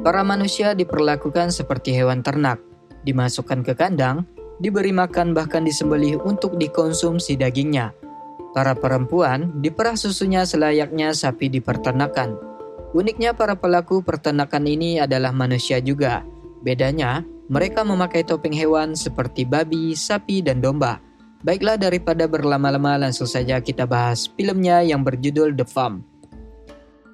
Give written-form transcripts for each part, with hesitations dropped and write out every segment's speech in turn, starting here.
Para manusia diperlakukan seperti hewan ternak, dimasukkan ke kandang, diberi makan bahkan disembelih untuk dikonsumsi dagingnya. Para perempuan diperah susunya selayaknya sapi di peternakan. Uniknya para pelaku peternakan ini adalah manusia juga. Bedanya, mereka memakai topeng hewan seperti babi, sapi, dan domba. Baiklah daripada berlama-lama langsung saja kita bahas filmnya yang berjudul The Farm.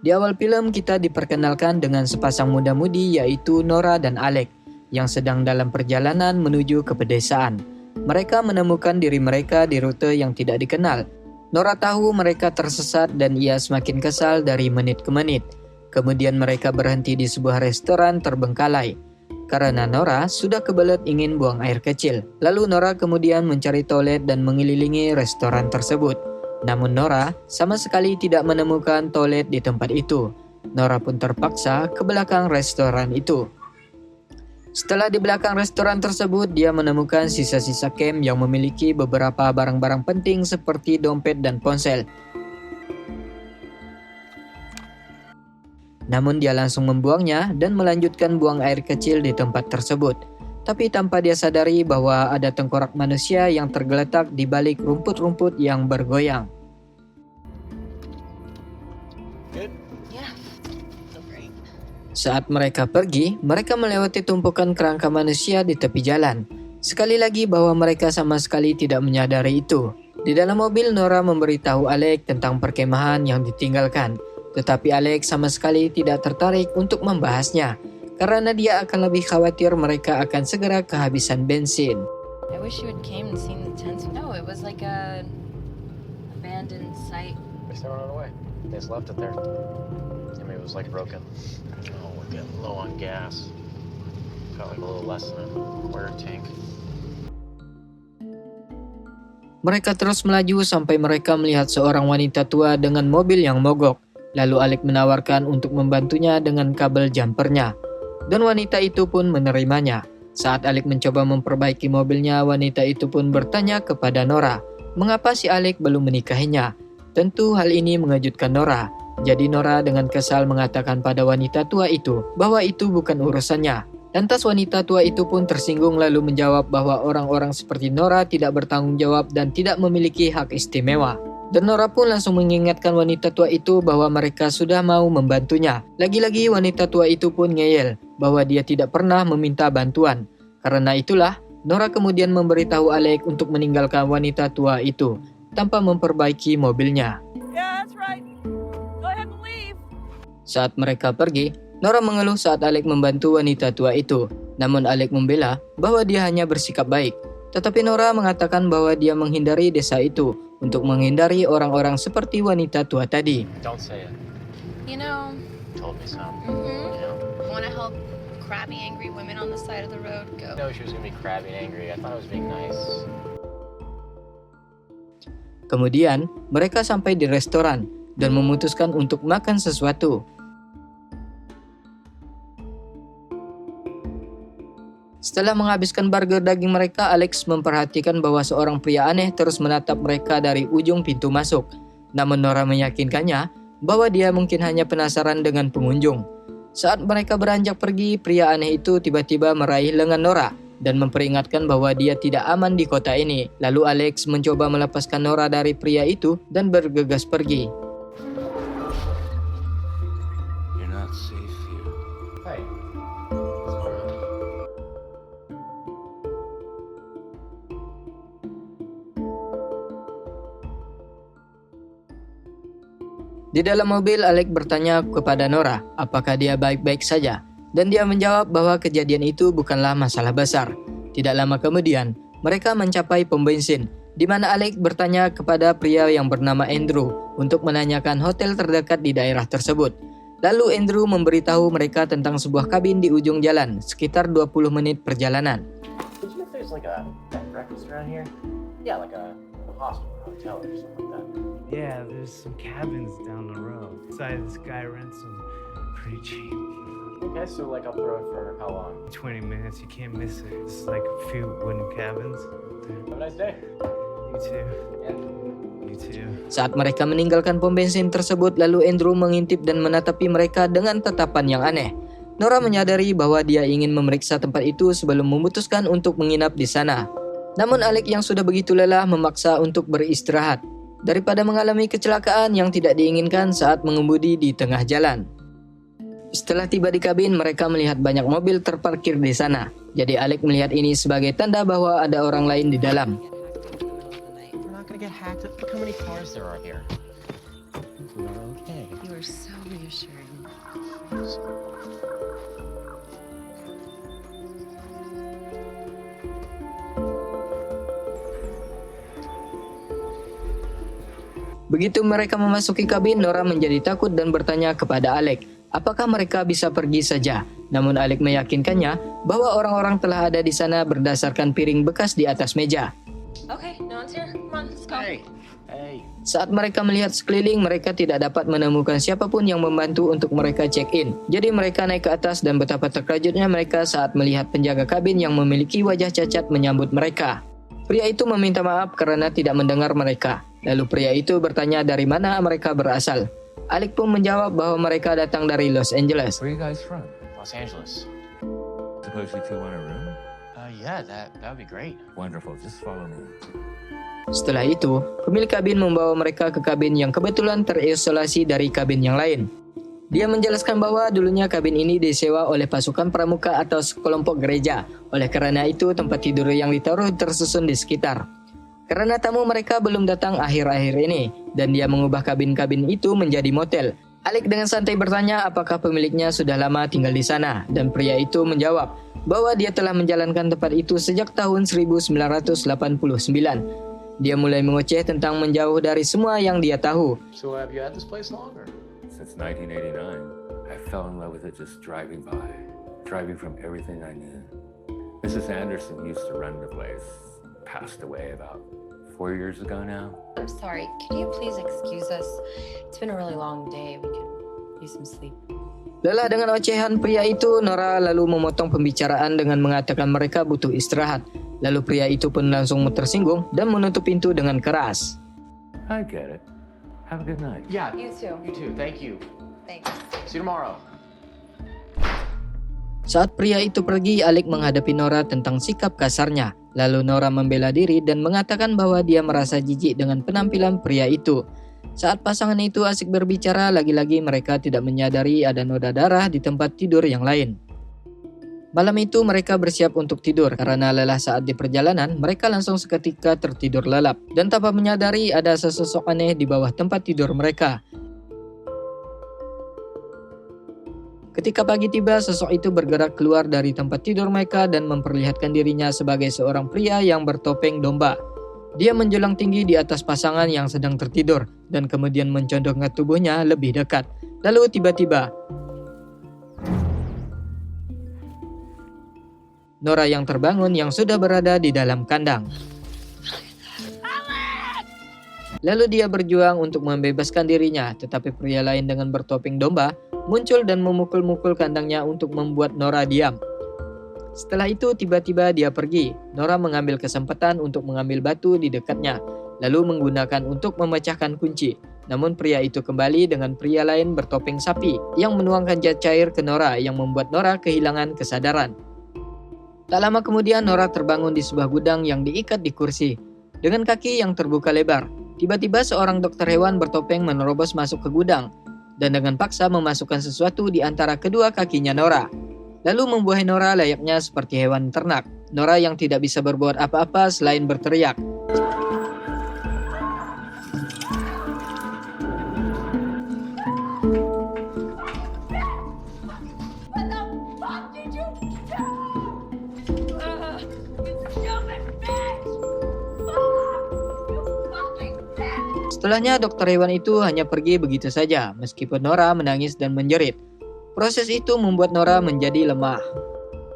Di awal film kita diperkenalkan dengan sepasang muda-mudi yaitu Nora dan Alec yang sedang dalam perjalanan menuju ke pedesaan. Mereka menemukan diri mereka di rute yang tidak dikenal. Nora tahu mereka tersesat dan ia semakin kesal dari menit ke menit. Kemudian mereka berhenti di sebuah restoran terbengkalai. Karena Nora sudah kebelet ingin buang air kecil. Lalu Nora kemudian mencari toilet dan mengelilingi restoran tersebut. Namun Nora sama sekali tidak menemukan toilet di tempat itu. Nora pun terpaksa ke belakang restoran itu. Setelah di belakang restoran tersebut, dia menemukan sisa-sisa camp yang memiliki beberapa barang-barang penting seperti dompet dan ponsel. Namun dia langsung membuangnya dan melanjutkan buang air kecil di tempat tersebut. Tapi tanpa dia sadari bahwa ada tengkorak manusia yang tergeletak di balik rumput-rumput yang bergoyang. Saat mereka pergi, mereka melewati tumpukan kerangka manusia di tepi jalan. Sekali lagi bahwa mereka sama sekali tidak menyadari itu. Di dalam mobil, Nora memberitahu Alec tentang perkemahan yang ditinggalkan. Tetapi Alec sama sekali tidak tertarik untuk membahasnya, karena dia akan lebih khawatir mereka akan segera kehabisan bensin. I wish you had came and seen the tents. No, it was like a abandoned site. They thrown it away. They just left it there. I mean, it was like broken. Oh, we're getting low on gas. Got like a little less than a quarter tank. Mereka terus melaju sampai mereka melihat seorang wanita tua dengan mobil yang mogok. Lalu Alec menawarkan untuk membantunya dengan kabel jumpernya. Dan wanita itu pun menerimanya. Saat Alec mencoba memperbaiki mobilnya, wanita itu pun bertanya kepada Nora, mengapa si Alec belum menikahinya? Tentu hal ini mengejutkan Nora. Jadi Nora dengan kesal mengatakan pada wanita tua itu bahwa itu bukan urusannya. Lantas wanita tua itu pun tersinggung lalu menjawab bahwa orang-orang seperti Nora tidak bertanggung jawab dan tidak memiliki hak istimewa. Dan Nora pun langsung mengingatkan wanita tua itu bahwa mereka sudah mau membantunya. Lagi-lagi wanita tua itu pun ngeyel bahwa dia tidak pernah meminta bantuan. Karena itulah, Nora kemudian memberitahu Alec untuk meninggalkan wanita tua itu tanpa memperbaiki mobilnya. Yeah, that's right. Go ahead and leave. Saat mereka pergi, Nora mengeluh saat Alec membantu wanita tua itu. Namun Alec membela bahwa dia hanya bersikap baik. Tetapi Nora mengatakan bahwa dia menghindari desa itu untuk menghindari orang-orang seperti wanita tua tadi. Don't say it. You know, You told me so. mm-hmm. You know? Want to help crabby, angry women on the side of the road? Go. I know she was gonna be crabby and angry. I thought I was being nice. Kemudian, mereka sampai di restoran dan memutuskan untuk makan sesuatu. Setelah menghabiskan burger daging mereka, Alex memperhatikan bahwa seorang pria aneh terus menatap mereka dari ujung pintu masuk. Namun Nora meyakinkannya bahwa dia mungkin hanya penasaran dengan pengunjung. Saat mereka beranjak pergi, pria aneh itu tiba-tiba meraih lengan Nora dan memperingatkan bahwa dia tidak aman di kota ini. Lalu Alex mencoba melepaskan Nora dari pria itu dan bergegas pergi. You're not safe here. Hey. Di dalam mobil, Alec bertanya kepada Nora apakah dia baik-baik saja. Dan dia menjawab bahwa kejadian itu bukanlah masalah besar. Tidak lama kemudian, mereka mencapai pom bensin, di mana Alec bertanya kepada pria yang bernama Andrew untuk menanyakan hotel terdekat di daerah tersebut. Lalu Andrew memberitahu mereka tentang sebuah kabin di ujung jalan, sekitar 20 menit perjalanan. Did you know if there's like a bed and breakfast around here? Yeah, like a hostel or hotel or something like that. Yeah, there's some cabins down the road. Besides, this guy rents them pretty cheap. Okay, so like up the road for how long? 20 minutes, you can't miss it. It's like a few wooden cabins. Have a nice day. You too. Yeah. You too. Saat mereka meninggalkan pom bensin tersebut, lalu Andrew mengintip dan menatapi mereka dengan tatapan yang aneh. Nora menyadari bahwa dia ingin memeriksa tempat itu sebelum memutuskan untuk menginap di sana. Namun Alec yang sudah begitu lelah memaksa untuk beristirahat daripada mengalami kecelakaan yang tidak diinginkan saat mengemudi di tengah jalan. Setelah tiba di kabin, mereka melihat banyak mobil terparkir di sana. Jadi Alec melihat ini sebagai tanda bahwa ada orang lain di dalam. We're not gonna get hacked. Look how many cars there are here. We are okay. You are so reassuring. Begitu mereka memasuki kabin, Nora menjadi takut dan bertanya kepada Alec, apakah mereka bisa pergi saja? Namun Alec meyakinkannya bahwa orang-orang telah ada di sana berdasarkan piring bekas di atas meja. Okay, no one's here. Come on, let's go. Hey. Saat mereka melihat sekeliling, mereka tidak dapat menemukan siapapun yang membantu untuk mereka check-in. Jadi mereka naik ke atas dan betapa terkejutnya mereka saat melihat penjaga kabin yang memiliki wajah cacat menyambut mereka. Pria itu meminta maaf karena tidak mendengar mereka. Lalu pria itu bertanya dari mana mereka berasal. Alec pun menjawab bahwa mereka datang dari Los Angeles. Where are you guys from? Los Angeles. Suppose you two want a room? Yeah, that would be great. Wonderful, just follow me. Setelah itu, pemilik kabin membawa mereka ke kabin yang kebetulan terisolasi dari kabin yang lain. Dia menjelaskan bahwa dulunya kabin ini disewa oleh pasukan pramuka atau sekelompok gereja. Oleh karena itu, tempat tidur yang ditaruh tersusun di sekitar. Karena tamu mereka belum datang akhir-akhir ini, dan dia mengubah kabin-kabin itu menjadi motel. Alec dengan santai bertanya apakah pemiliknya sudah lama tinggal di sana, dan pria itu menjawab bahwa dia telah menjalankan tempat itu sejak tahun 1989. Dia mulai mengoceh tentang menjauh dari semua yang dia tahu. So have you had this place longer? Since 1989, I fell in love with it just driving by, driving from everything I knew. Mrs. Anderson used to run the place, passed away about 4 years ago now. I'm sorry. Can you please excuse us? It's been a really long day. We could use some sleep. Lelah dengan ocehan pria itu, Nora lalu memotong pembicaraan dengan mengatakan mereka butuh istirahat. Lalu pria itu pun langsung tersinggung dan menutup pintu dengan keras. I get it. Have a good night. Yeah. You too. You too. Thank you. Thanks. See you tomorrow. Saat pria itu pergi, Alec menghadapi Nora tentang sikap kasarnya. Lalu Nora membela diri dan mengatakan bahwa dia merasa jijik dengan penampilan pria itu. Saat pasangan itu asik berbicara, lagi-lagi mereka tidak menyadari ada noda darah di tempat tidur yang lain. Malam itu mereka bersiap untuk tidur karena lelah saat di perjalanan. Mereka langsung seketika tertidur lelap dan tanpa menyadari ada sesosok aneh di bawah tempat tidur mereka. Ketika pagi tiba, sosok itu bergerak keluar dari tempat tidur mereka dan memperlihatkan dirinya sebagai seorang pria yang bertopeng domba. Dia menjulang tinggi di atas pasangan yang sedang tertidur dan kemudian mencondongkan tubuhnya lebih dekat. Lalu tiba-tiba, Nora yang terbangun yang sudah berada di dalam kandang. Lalu dia berjuang untuk membebaskan dirinya, tetapi pria lain dengan bertopeng domba muncul dan memukul-mukul kandangnya untuk membuat Nora diam. Setelah itu tiba-tiba dia pergi. Nora mengambil kesempatan untuk mengambil batu di dekatnya, lalu menggunakan untuk memecahkan kunci. Namun pria itu kembali dengan pria lain bertopeng sapi yang menuangkan zat cair ke Nora yang membuat Nora kehilangan kesadaran. Tak lama kemudian Nora terbangun di sebuah gudang yang diikat di kursi. Dengan kaki yang terbuka lebar, tiba-tiba seorang dokter hewan bertopeng menerobos masuk ke gudang dan dengan paksa memasukkan sesuatu di antara kedua kakinya Nora. Lalu membuahi Nora layaknya seperti hewan ternak. Nora yang tidak bisa berbuat apa-apa selain berteriak. What the fuck did you do? You stupid bitch! Fuck! You fucking bitch! Setelahnya dokter hewan itu hanya pergi begitu saja, meskipun Nora menangis dan menjerit. Proses itu membuat Nora menjadi lemah.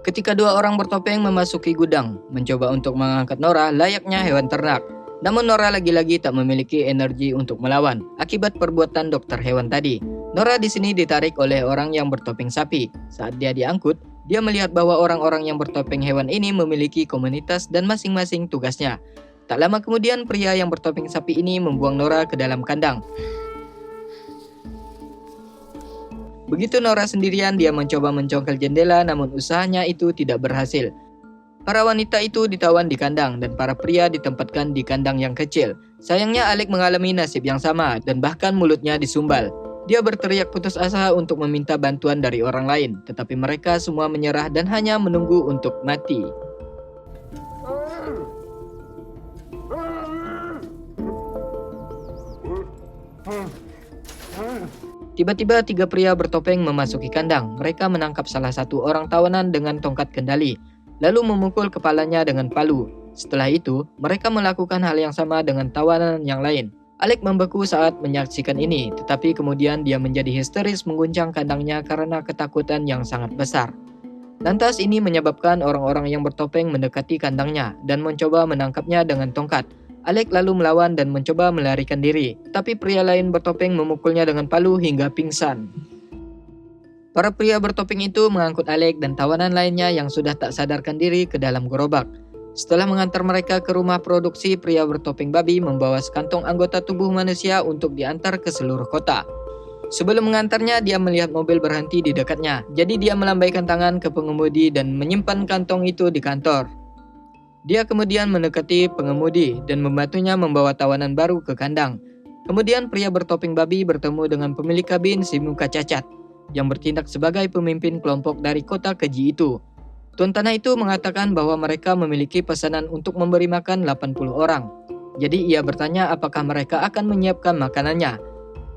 Ketika dua orang bertopeng memasuki gudang, mencoba untuk mengangkat Nora layaknya hewan ternak. Namun Nora lagi-lagi tak memiliki energi untuk melawan akibat perbuatan dokter hewan tadi. Nora di sini ditarik oleh orang yang bertopeng sapi. Saat dia diangkut, dia melihat bahwa orang-orang yang bertopeng hewan ini memiliki komunitas dan masing-masing tugasnya. Tak lama kemudian pria yang bertopeng sapi ini membuang Nora ke dalam kandang. Begitu Nora sendirian, dia mencoba mencongkel jendela, namun usahanya itu tidak berhasil. Para wanita itu ditawan di kandang dan para pria ditempatkan di kandang yang kecil. Sayangnya Alec mengalami nasib yang sama dan bahkan mulutnya disumbal. Dia berteriak putus asa untuk meminta bantuan dari orang lain, tetapi mereka semua menyerah dan hanya menunggu untuk mati. Tiba-tiba 3 pria bertopeng memasuki kandang. Mereka menangkap salah satu orang tawanan dengan tongkat kendali, lalu memukul kepalanya dengan palu. Setelah itu, mereka melakukan hal yang sama dengan tawanan yang lain. Alec membeku saat menyaksikan ini, tetapi kemudian dia menjadi histeris mengguncang kandangnya karena ketakutan yang sangat besar. Lantas ini menyebabkan orang-orang yang bertopeng mendekati kandangnya dan mencoba menangkapnya dengan tongkat. Alec lalu melawan dan mencoba melarikan diri, tapi pria lain bertopeng memukulnya dengan palu hingga pingsan. Para pria bertopeng itu mengangkut Alec dan tawanan lainnya yang sudah tak sadarkan diri ke dalam gerobak. Setelah mengantar mereka ke rumah produksi, pria bertopeng babi membawa sekantong anggota tubuh manusia untuk diantar ke seluruh kota. Sebelum mengantarnya, dia melihat mobil berhenti di dekatnya, jadi dia melambaikan tangan ke pengemudi dan menyimpan kantong itu di kantor. Dia kemudian mendekati pengemudi dan membantunya membawa tawanan baru ke kandang. Kemudian pria bertopeng babi bertemu dengan pemilik kabin si muka cacat yang bertindak sebagai pemimpin kelompok dari kota keji itu. Tuan Tanah itu mengatakan bahwa mereka memiliki pesanan untuk memberi makan 80 orang. Jadi ia bertanya apakah mereka akan menyiapkan makanannya.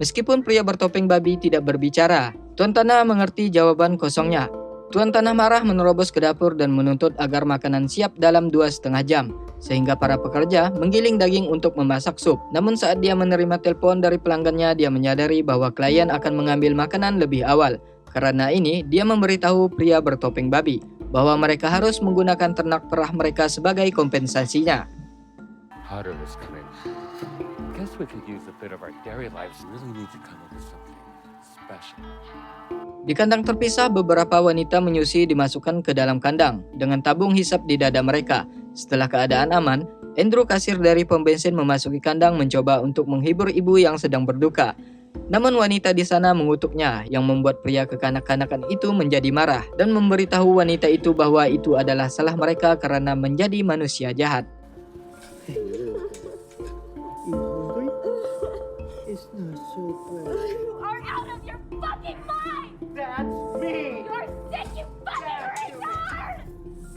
Meskipun pria bertopeng babi tidak berbicara, Tuan Tanah mengerti jawaban kosongnya. Tuan Tanah marah menerobos ke dapur dan menuntut agar makanan siap dalam 2,5 jam, sehingga para pekerja menggiling daging untuk memasak sup. Namun saat dia menerima telepon dari pelanggannya, dia menyadari bahwa klien akan mengambil makanan lebih awal. Karena ini, dia memberitahu pria bertopeng babi bahwa mereka harus menggunakan ternak perah mereka sebagai kompensasinya. Hotter is coming. Guess we could use a bit of our dairy lives. Really need to come up with something special. Di kandang terpisah, beberapa wanita menyusui dimasukkan ke dalam kandang dengan tabung hisap di dada mereka. Setelah keadaan aman, Andrew, kasir dari pom bensin, memasuki kandang mencoba untuk menghibur ibu yang sedang berduka. Namun wanita di sana mengutuknya, yang membuat pria kekanak-kanakan itu menjadi marah dan memberitahu wanita itu bahwa itu adalah salah mereka karena menjadi manusia jahat. You are out of your fucking mind! That's me! You're sick, you fucking retard!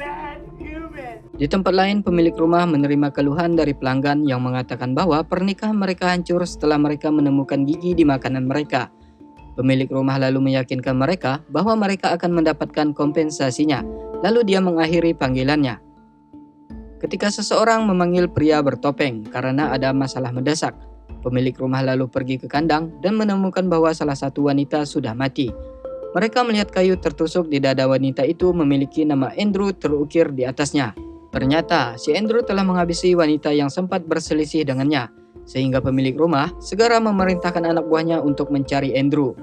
Bad human! Di tempat lain, pemilik rumah menerima keluhan dari pelanggan yang mengatakan bahwa pernikahan mereka hancur setelah mereka menemukan gigi di makanan mereka. Pemilik rumah lalu meyakinkan mereka bahwa mereka akan mendapatkan kompensasinya, lalu dia mengakhiri panggilannya. Ketika seseorang memanggil pria bertopeng karena ada masalah mendesak, pemilik rumah lalu pergi ke kandang dan menemukan bahwa salah satu wanita sudah mati. Mereka melihat kayu tertusuk di dada wanita itu memiliki nama Andrew terukir di atasnya. Ternyata si Andrew telah menghabisi wanita yang sempat berselisih dengannya, sehingga pemilik rumah segera memerintahkan anak buahnya untuk mencari Andrew.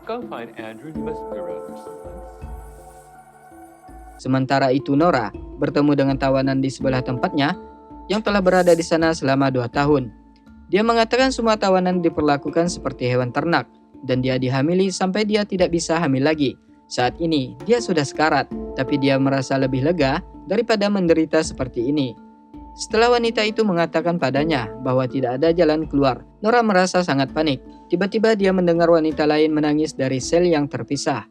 Go find Andrew. He must be around here someplace. Sementara itu Nora bertemu dengan tawanan di sebelah tempatnya yang telah berada di sana selama 2 tahun. Dia mengatakan semua tawanan diperlakukan seperti hewan ternak dan dia dihamili sampai dia tidak bisa hamil lagi. Saat ini dia sudah sekarat, tapi dia merasa lebih lega daripada menderita seperti ini. Setelah wanita itu mengatakan padanya bahwa tidak ada jalan keluar, Nora merasa sangat panik. Tiba-tiba dia mendengar wanita lain menangis dari sel yang terpisah.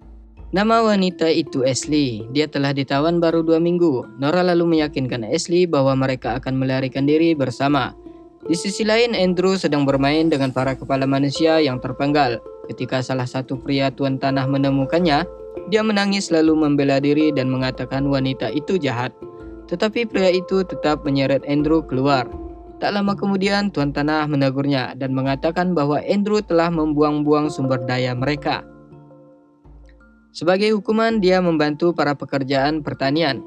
Nama wanita itu Ashley. Dia telah ditawan baru 2 minggu. Nora lalu meyakinkan Ashley bahwa mereka akan melarikan diri bersama. Di sisi lain, Andrew sedang bermain dengan para kepala manusia yang terpenggal. Ketika salah satu pria Tuan Tanah menemukannya, dia menangis lalu membela diri dan mengatakan wanita itu jahat. Tetapi pria itu tetap menyeret Andrew keluar. Tak lama kemudian, Tuan Tanah menegurnya dan mengatakan bahwa Andrew telah membuang-buang sumber daya mereka. Sebagai hukuman, dia membantu para pekerjaan pertanian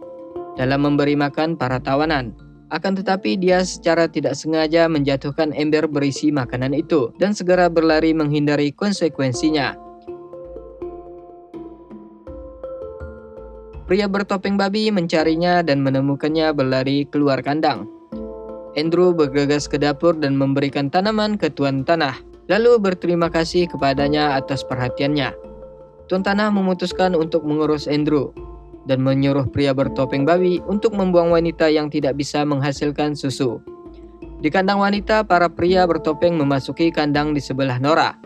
dalam memberi makan para tawanan. Akan tetapi dia secara tidak sengaja menjatuhkan ember berisi makanan itu dan segera berlari menghindari konsekuensinya. Pria bertopeng babi mencarinya dan menemukannya berlari keluar kandang. Andrew bergegas ke dapur dan memberikan tanaman ke Tuan Tanah. lalu berterima kasih kepadanya atas perhatiannya. Tuan Tanah memutuskan untuk mengurus Andrew dan menyuruh pria bertopeng babi untuk membuang wanita yang tidak bisa menghasilkan susu. Di kandang wanita, para pria bertopeng memasuki kandang di sebelah Nora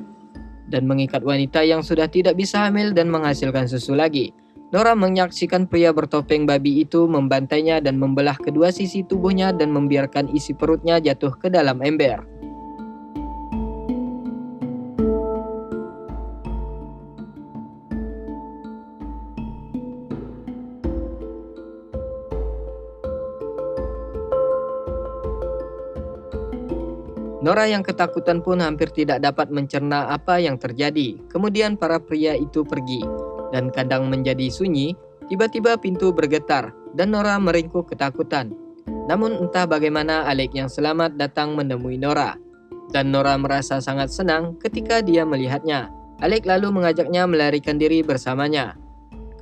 dan mengikat wanita yang sudah tidak bisa hamil dan menghasilkan susu lagi. Nora menyaksikan pria bertopeng babi itu membantainya dan membelah kedua sisi tubuhnya dan membiarkan isi perutnya jatuh ke dalam ember. Nora yang ketakutan pun hampir tidak dapat mencerna apa yang terjadi. Kemudian para pria itu pergi, dan kandang menjadi sunyi. Tiba-tiba pintu bergetar, dan Nora meringkuk ketakutan. Namun entah bagaimana Alec yang selamat datang menemui Nora. Dan Nora merasa sangat senang ketika dia melihatnya. Alec lalu mengajaknya melarikan diri bersamanya.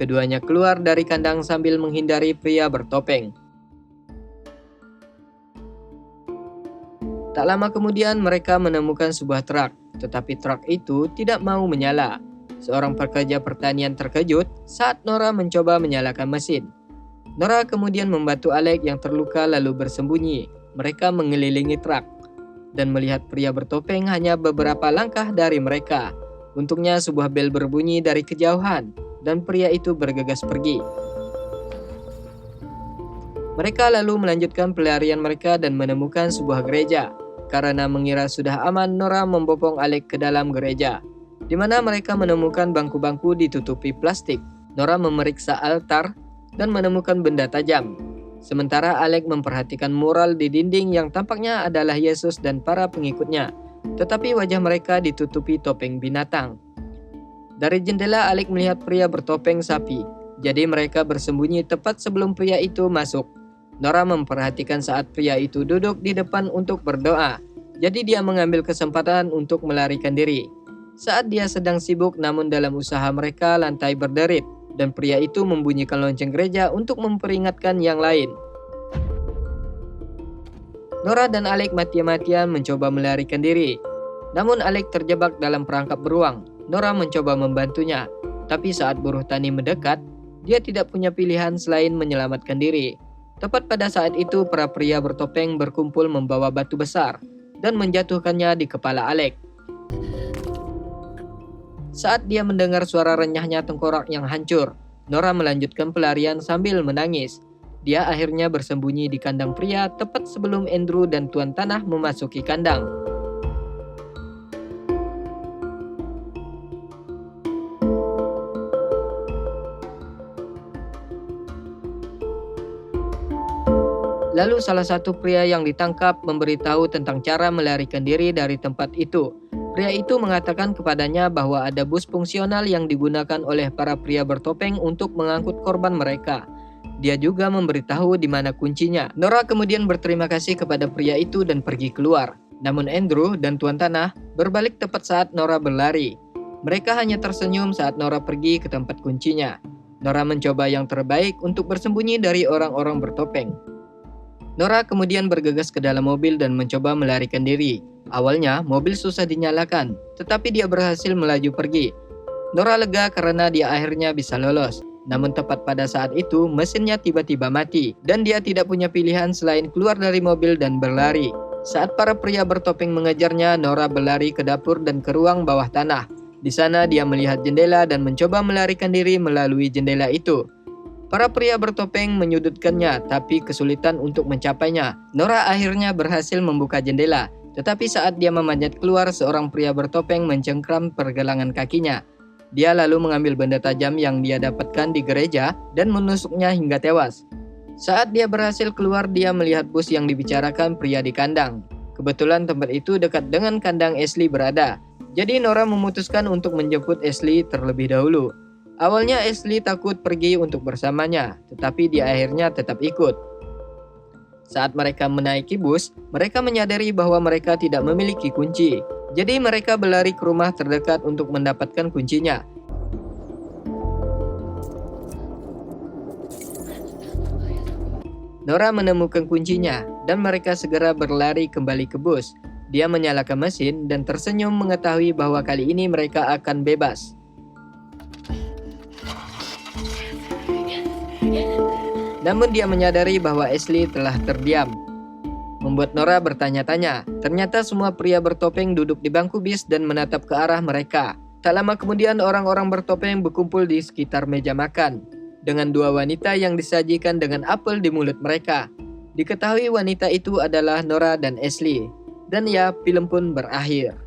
Keduanya keluar dari kandang sambil menghindari pria bertopeng. Tak lama kemudian mereka menemukan sebuah truk, tetapi truk itu tidak mau menyala. Seorang pekerja pertanian terkejut saat Nora mencoba menyalakan mesin. Nora kemudian membantu Alec yang terluka lalu bersembunyi. Mereka mengelilingi truk dan melihat pria bertopeng hanya beberapa langkah dari mereka. Untungnya sebuah bel berbunyi dari kejauhan dan pria itu bergegas pergi. Mereka lalu melanjutkan pelarian mereka dan menemukan sebuah gereja. Karena mengira sudah aman, Nora membopong Alec ke dalam gereja, di mana mereka menemukan bangku-bangku ditutupi plastik. Nora memeriksa altar dan menemukan benda tajam. Sementara Alec memperhatikan mural di dinding yang tampaknya adalah Yesus dan para pengikutnya, tetapi wajah mereka ditutupi topeng binatang. Dari jendela Alec melihat pria bertopeng sapi, jadi mereka bersembunyi tepat sebelum pria itu masuk. Nora memperhatikan saat pria itu duduk di depan untuk berdoa, jadi dia mengambil kesempatan untuk melarikan diri. Saat dia sedang sibuk, namun dalam usaha mereka lantai berderit, dan pria itu membunyikan lonceng gereja untuk memperingatkan yang lain. Nora dan Alec mati-matian mencoba melarikan diri, namun Alec terjebak dalam perangkap beruang. Nora mencoba membantunya, tapi saat buruh tani mendekat, dia tidak punya pilihan selain menyelamatkan diri. Tepat pada saat itu, para pria bertopeng berkumpul membawa batu besar dan menjatuhkannya di kepala Alec. Saat dia mendengar suara renyahnya tengkorak yang hancur, Nora melanjutkan pelarian sambil menangis. Dia akhirnya bersembunyi di kandang pria tepat sebelum Andrew dan Tuan Tanah memasuki kandang. Lalu salah satu pria yang ditangkap memberitahu tentang cara melarikan diri dari tempat itu. Pria itu mengatakan kepadanya bahwa ada bus fungsional yang digunakan oleh para pria bertopeng untuk mengangkut korban mereka. Dia juga memberitahu di mana kuncinya. Nora kemudian berterima kasih kepada pria itu dan pergi keluar. Namun Andrew dan Tuan Tanah berbalik tepat saat Nora berlari. Mereka hanya tersenyum saat Nora pergi ke tempat kuncinya. Nora mencoba yang terbaik untuk bersembunyi dari orang-orang bertopeng. Nora kemudian bergegas ke dalam mobil dan mencoba melarikan diri. Awalnya, mobil susah dinyalakan, tetapi dia berhasil melaju pergi. Nora lega karena dia akhirnya bisa lolos. Namun tepat pada saat itu, mesinnya tiba-tiba mati, dan dia tidak punya pilihan selain keluar dari mobil dan berlari. Saat para pria bertopeng mengejarnya, Nora berlari ke dapur dan ke ruang bawah tanah. Di sana dia melihat jendela dan mencoba melarikan diri melalui jendela itu. Para pria bertopeng menyudutkannya, tapi kesulitan untuk mencapainya. Nora akhirnya berhasil membuka jendela, tetapi saat dia memanjat keluar, seorang pria bertopeng mencengkram pergelangan kakinya. Dia lalu mengambil benda tajam yang dia dapatkan di gereja dan menusuknya hingga tewas. Saat dia berhasil keluar, dia melihat bus yang dibicarakan pria di kandang. Kebetulan tempat itu dekat dengan kandang Ashley berada, jadi Nora memutuskan untuk menjemput Ashley terlebih dahulu. Awalnya Ashley takut pergi untuk bersamanya, tetapi dia akhirnya tetap ikut. Saat mereka menaiki bus, mereka menyadari bahwa mereka tidak memiliki kunci. Jadi mereka berlari ke rumah terdekat untuk mendapatkan kuncinya. Nora menemukan kuncinya, dan mereka segera berlari kembali ke bus. Dia menyalakan mesin dan tersenyum mengetahui bahwa kali ini mereka akan bebas. Namun dia menyadari bahwa Ashley telah terdiam, membuat Nora bertanya-tanya. Ternyata semua pria bertopeng duduk di bangku bis dan menatap ke arah mereka. Tak lama kemudian orang-orang bertopeng berkumpul di sekitar meja makan, dengan dua wanita yang disajikan dengan apel di mulut mereka. Diketahui wanita itu adalah Nora dan Ashley, dan ya, film pun berakhir.